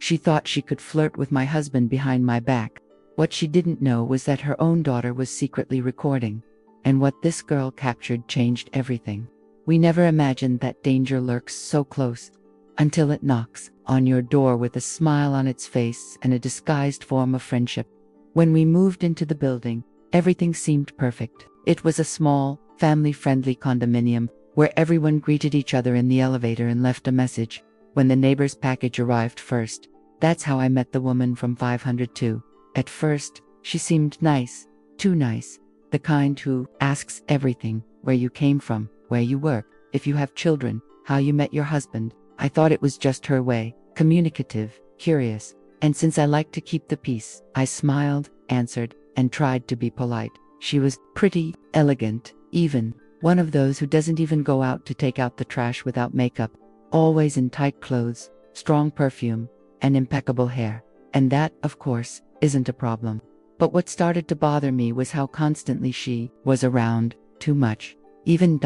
She thought she could flirt with my husband behind my back. What she didn't know was that her own daughter was secretly recording. And what this girl captured changed everything. We never imagined that danger lurks so close, until it knocks on your door with a smile on its face and a disguised form of friendship. When we moved into the building, everything seemed perfect. It was a small, family-friendly condominium where everyone greeted each other in the elevator and left a message when the neighbor's package arrived first. That's how I met the woman from 502. At first, she seemed nice, too nice, the kind who asks everything: where you came from, where you work, if you have children, how you met your husband. I thought it was just her way, communicative, curious, and since I liked to keep the peace, I smiled, answered, and tried to be polite. She was pretty, elegant, even one of those who doesn't even go out to take out the trash without makeup, always in tight clothes, strong perfume, and impeccable hair. And that, of course, isn't a problem. But what started to bother me was how constantly she was around, too much. Even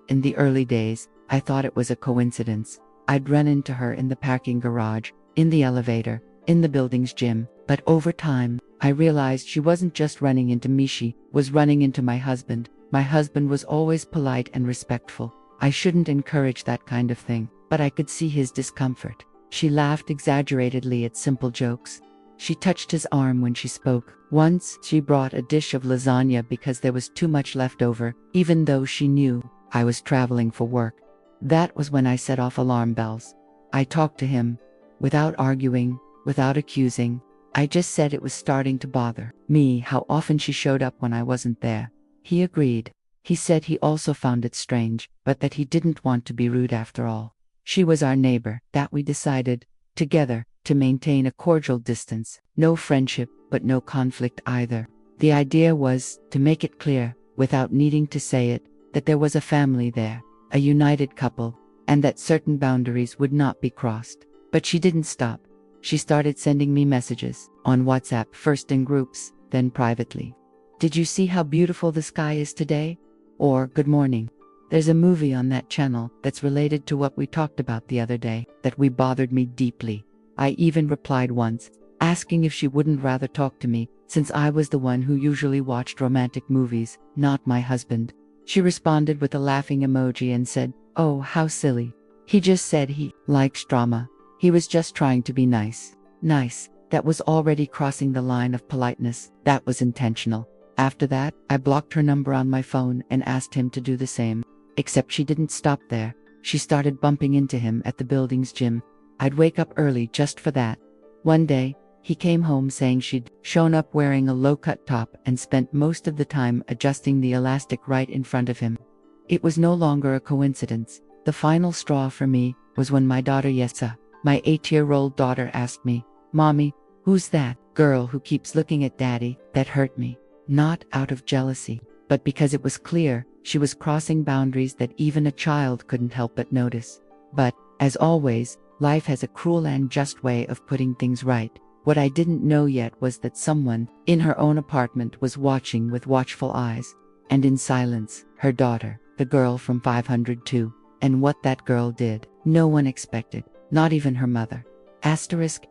in the early days, I thought it was a coincidence. I'd run into her in the parking garage, in the elevator, in the building's gym, but over time, I realized she wasn't just running into me, she was running into my husband. My husband was always polite and respectful. I shouldn't encourage that kind of thing, but I could see his discomfort. She laughed exaggeratedly at simple jokes. She touched his arm when she spoke. Once, she brought a dish of lasagna because there was too much left over, even though she knew I was traveling for work. That was when I set off alarm bells. I talked to him, without arguing, without accusing. I just said it was starting to bother me how often she showed up when I wasn't there. He agreed. He said he also found it strange, but that he didn't want to be rude after all. She was our neighbor, that we decided, together, to maintain a cordial distance. No friendship, but no conflict either. The idea was to make it clear, without needing to say it, that there was a family there, a united couple, and that certain boundaries would not be crossed. But she didn't stop. She started sending me messages, on WhatsApp, first in groups, then privately. Did you see how beautiful the sky is today? Or, good morning. There's a movie on that channel that's related to what we talked about the other day that bothered me deeply. I even replied once, asking if she wouldn't rather talk to me, since I was the one who usually watched romantic movies, not my husband. She responded with a laughing emoji and said, "Oh, how silly. He just said he likes drama. He was just trying to be nice." Nice. That was already crossing the line of politeness. That was intentional. After that, I blocked her number on my phone and asked him to do the same. Except she didn't stop there. She started bumping into him at the building's gym. I'd wake up early just for that. One day, he came home saying she'd shown up wearing a low-cut top and spent most of the time adjusting the elastic right in front of him. It was no longer a coincidence. The final straw for me was when my daughter Yessa, my 8-year-old daughter, asked me, "Mommy, who's that girl who keeps looking at Daddy?" That hurt me. Not out of jealousy, but because it was clear she was crossing boundaries that even a child couldn't help but notice. But, as always, life has a cruel and just way of putting things right. What I didn't know yet was that someone, in her own apartment, was watching with watchful eyes. And in silence, her daughter, the girl from 502. And what that girl did, no one expected, not even her mother. Asterisk.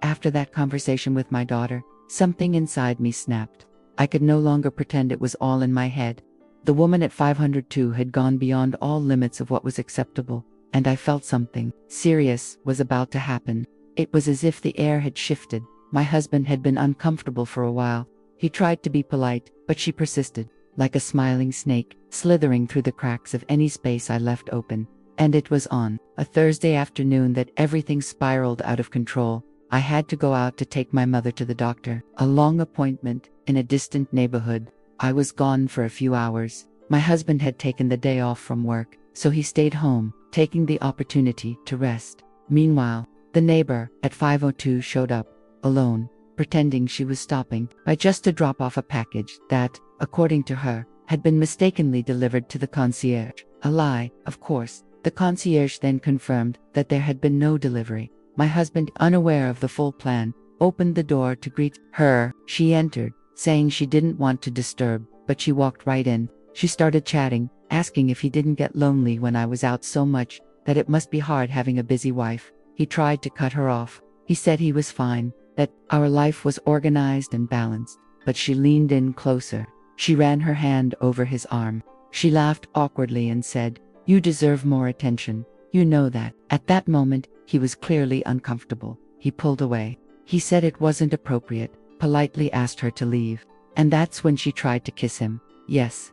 After that conversation with my daughter, something inside me snapped. I could no longer pretend it was all in my head. The woman at 502 had gone beyond all limits of what was acceptable, and I felt something serious was about to happen. It was as if the air had shifted. My husband had been uncomfortable for a while. He tried to be polite, but she persisted, like a smiling snake, slithering through the cracks of any space I left open. And it was on a Thursday afternoon that everything spiraled out of control. I had to go out to take my mother to the doctor, a long appointment in a distant neighborhood. I was gone for a few hours. My husband had taken the day off from work, so he stayed home, taking the opportunity to rest. Meanwhile, the neighbor at 502 showed up, alone, pretending she was stopping by just to drop off a package that, according to her, had been mistakenly delivered to the concierge. A lie, of course. The concierge then confirmed that there had been no delivery. My husband, unaware of the full plan, opened the door to greet her. She entered, saying she didn't want to disturb, but she walked right in. She started chatting, asking if he didn't get lonely when I was out so much, that it must be hard having a busy wife. He tried to cut her off. He said he was fine, that our life was organized and balanced, but she leaned in closer. She ran her hand over his arm. She laughed awkwardly and said, "You deserve more attention. You know that." At that moment, he was clearly uncomfortable. He pulled away. He said it wasn't appropriate, politely asked her to leave. And that's when she tried to kiss him. Yes,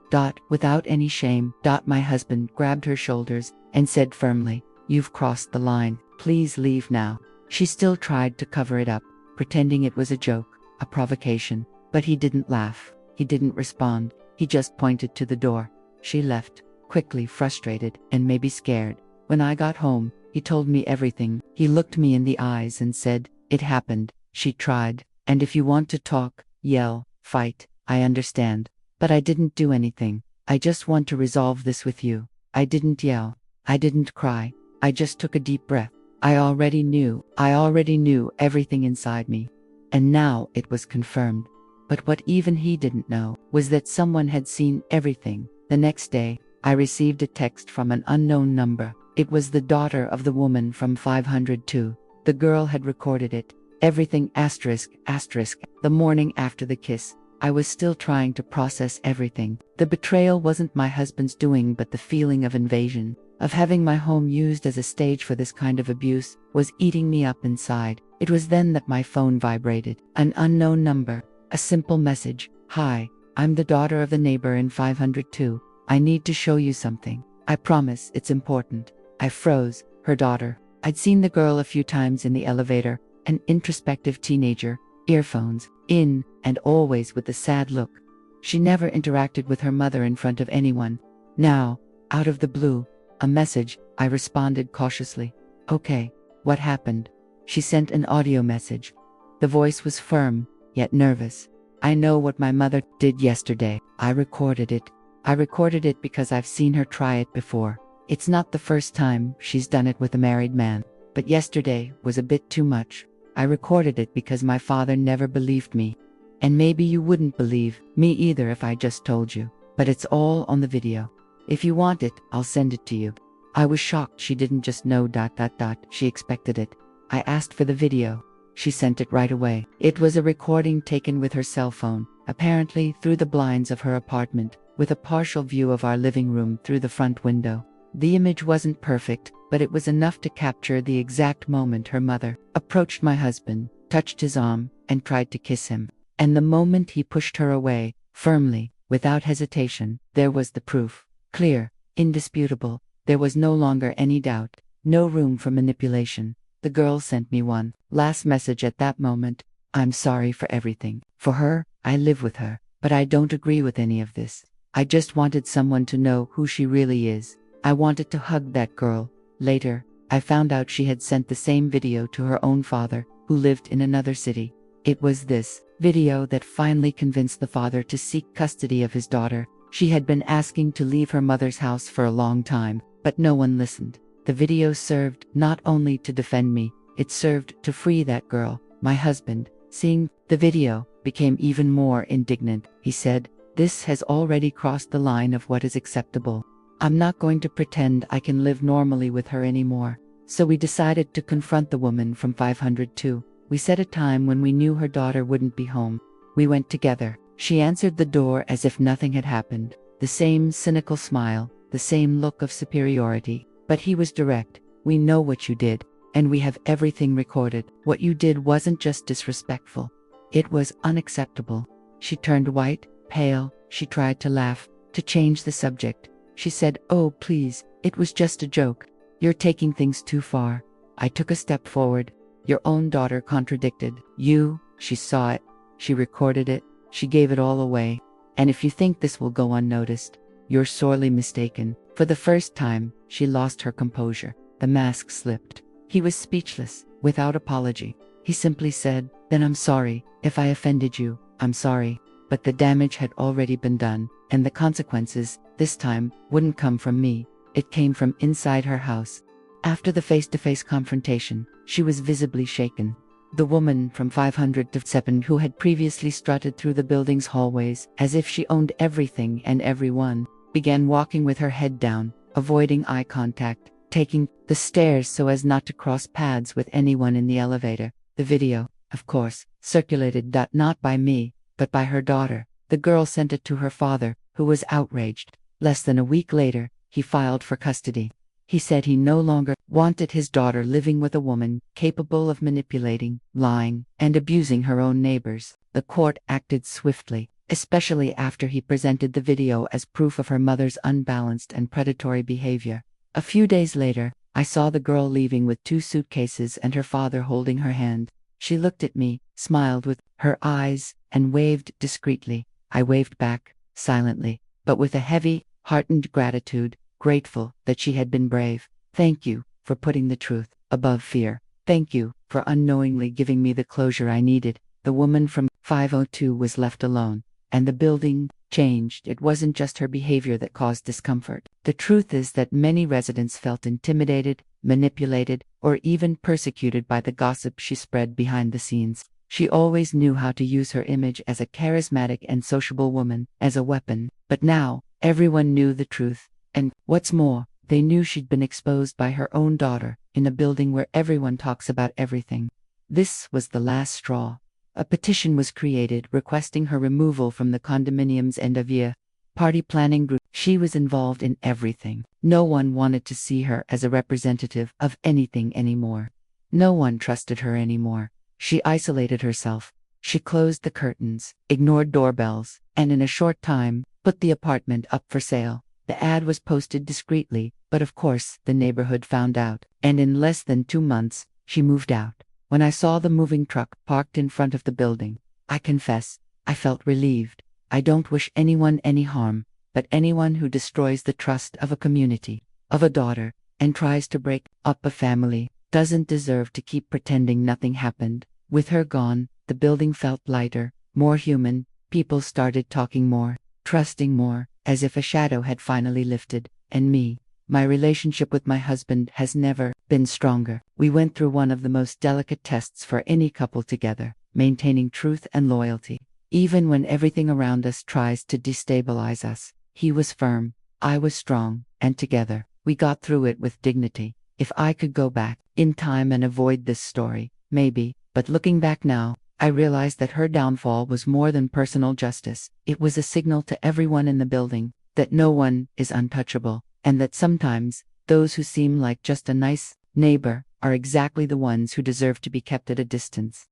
without any shame. My husband grabbed her shoulders and said firmly, "You've crossed the line. Please leave now." She still tried to cover it up, pretending it was a joke, a provocation. But he didn't laugh. He didn't respond. He just pointed to the door. She left, quickly, frustrated, and maybe scared. When I got home, he told me everything. He looked me in the eyes and said, "It happened." She tried. "And if you want to talk, yell, fight, I understand. But I didn't do anything. I just want to resolve this with you." I didn't yell. I didn't cry. I just took a deep breath. I already knew everything inside me. And now it was confirmed. But what even he didn't know was that someone had seen everything. The next day, I received a text from an unknown number. It was the daughter of the woman from 502. The girl had recorded it. Everything asterisk. The morning after the kiss, I was still trying to process everything. The betrayal wasn't my husband's doing, but the feeling of invasion, of having my home used as a stage for this kind of abuse, was eating me up inside. It was then that my phone vibrated. An unknown number. A simple message. "Hi, I'm the daughter of the neighbor in 502. I need to show you something. I promise it's important." I froze. Her daughter. I'd seen the girl a few times in the elevator, an introspective teenager, earphones in, and always with a sad look. She never interacted with her mother in front of anyone. Now, out of the blue, a message. I responded cautiously. "Okay, what happened?" She sent an audio message. The voice was firm, yet nervous. "I know what my mother did yesterday. I recorded it. I recorded it because I've seen her try it before. It's not the first time she's done it with a married man. But yesterday was a bit too much. I recorded it because my father never believed me. And maybe you wouldn't believe me either if I just told you. But it's all on the video. If you want it, I'll send it to you." I was shocked she didn't just know ... She expected it. I asked for the video. She sent it right away. It was a recording taken with her cell phone, apparently through the blinds of her apartment, with a partial view of our living room through the front window. The image wasn't perfect, but it was enough to capture the exact moment her mother approached my husband, touched his arm, and tried to kiss him. And the moment he pushed her away, firmly, without hesitation, there was the proof. Clear, indisputable. There was no longer any doubt, no room for manipulation. The girl sent me one last message at that moment. "I'm sorry for everything. For her, I live with her, but I don't agree with any of this. I just wanted someone to know who she really is. I wanted to hug that girl." Later, I found out she had sent the same video to her own father, who lived in another city. It was this video that finally convinced the father to seek custody of his daughter. She had been asking to leave her mother's house for a long time, but no one listened. The video served not only to defend me, it served to free that girl. My husband, seeing the video, became even more indignant. He said, "This has already crossed the line of what is acceptable. I'm not going to pretend I can live normally with her anymore." So we decided to confront the woman from 502. We set a time when we knew her daughter wouldn't be home. We went together. She answered the door as if nothing had happened. The same cynical smile, the same look of superiority. But he was direct. "We know what you did, and we have everything recorded. What you did wasn't just disrespectful. It was unacceptable." She turned white, pale. She tried to laugh, to change the subject. She said, "Oh, please, it was just a joke. You're taking things too far." I took a step forward. "Your own daughter contradicted you. She saw it. She recorded it. She gave it all away. And if you think this will go unnoticed, you're sorely mistaken." For the first time, she lost her composure. The mask slipped. He was speechless, without apology. He simply said, "Then I'm sorry. If I offended you, I'm sorry." But the damage had already been done, and the consequences, this time, wouldn't come from me. It came from inside her house. After the face-to-face confrontation, she was visibly shaken. The woman from 507, who had previously strutted through the building's hallways as if she owned everything and everyone, began walking with her head down, avoiding eye contact, taking the stairs so as not to cross paths with anyone in the elevator. The video, of course, circulated not by me, but by her daughter. The girl sent it to her father, who was outraged. Less than a week later, he filed for custody. He said he no longer wanted his daughter living with a woman capable of manipulating, lying, and abusing her own neighbors. The court acted swiftly, especially after he presented the video as proof of her mother's unbalanced and predatory behavior. A few days later, I saw the girl leaving with 2 suitcases and her father holding her hand. She looked at me, smiled with her eyes, and waved discreetly. I waved back, silently, but with a heavy, heartened gratitude, grateful that she had been brave. Thank you for putting the truth above fear. Thank you for unknowingly giving me the closure I needed. The woman from 502 was left alone, and the building changed. It wasn't just her behavior that caused discomfort. The truth is that many residents felt intimidated, manipulated, or even persecuted by the gossip she spread behind the scenes. She always knew how to use her image as a charismatic and sociable woman as a weapon, but now everyone knew the truth. And, what's more, they knew she'd been exposed by her own daughter, in a building where everyone talks about everything. This was the last straw. A petition was created requesting her removal from the condominium's end-of-year party planning group. She was involved in everything. No one wanted to see her as a representative of anything anymore. No one trusted her anymore. She isolated herself. She closed the curtains, ignored doorbells, and in a short time, put the apartment up for sale. The ad was posted discreetly, but of course, the neighborhood found out, and in less than 2 months, she moved out. When I saw the moving truck parked in front of the building, I confess, I felt relieved. I don't wish anyone any harm, but anyone who destroys the trust of a community, of a daughter, and tries to break up a family, doesn't deserve to keep pretending nothing happened. With her gone, the building felt lighter, more human. People started talking more, trusting more, as if a shadow had finally lifted. And my relationship with my husband has never been stronger. We went through one of the most delicate tests for any couple together, maintaining truth and loyalty. Even when everything around us tries to destabilize us, he was firm, I was strong, and together, we got through it with dignity. If I could go back in time and avoid this story, maybe, but looking back now, I realized that her downfall was more than personal justice. It was a signal to everyone in the building that no one is untouchable, and that sometimes those who seem like just a nice neighbor are exactly the ones who deserve to be kept at a distance.